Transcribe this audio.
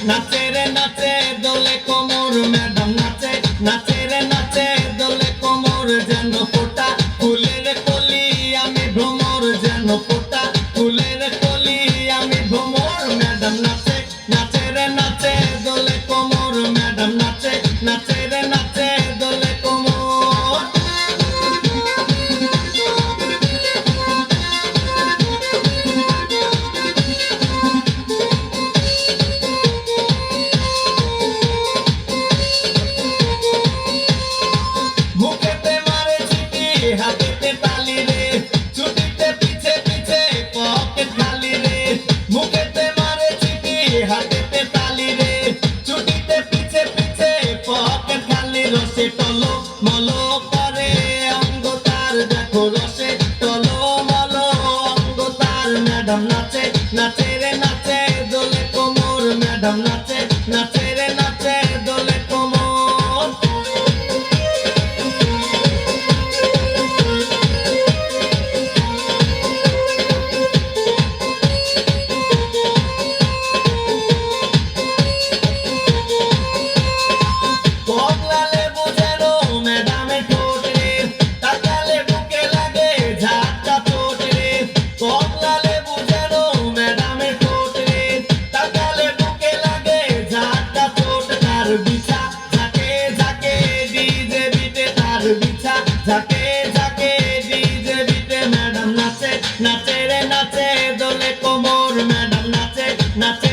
নাচে রে নাচে দোলে কোমর ম্যাডাম নাচে নাচে রে নাচে দোলে কোমর যেন ফোটা ফুলের কলি আমি ভ্রমর যেন ফোটা ফুলের কলি আমি ভ্রমর ম্যাডাম নাচে নাচে রে নাচে দোলে কোমর ম্যাডাম নাচে নাচে রে নাচে দোলে কোমর মুখেতে মারে চিঠি হাতেতে তালি রে ছুটিতে পিছে পিছে পকেট খালি রে মুখেতে মারে চিঠি হাতেতে তালি রে ছুটিতে পিছে পিছে পকেট খালি রসে টলো মলো করে অঙ্গ তার দেখো রসে টলো মলো অঙ্গ তার ম্যাডাম নাচে নাচে রে নাচে দোলে কোমর ম্যাডাম নাচে নাচে রে নাচে দোলে কোমর কমলা লেবু যেন ম্যাডামের ঠোঁট রে তাকালে বুকে লাগে ঝাঁকটা চোট রে কমলা লেবু যেন ম্যাডামের ঠোঁট রে তাকালে বুকে লাগে ঝাঁকটা চোট তার বিছা ঝাঁকে ঝাঁকে ডিজে বিটে তার বিছা ঝাঁকে ঝাঁকে ডিজে বিটে ম্যাডাম নাচে নাচে রে নাচে দোলে কোমর ম্যাডাম নাচে নাচে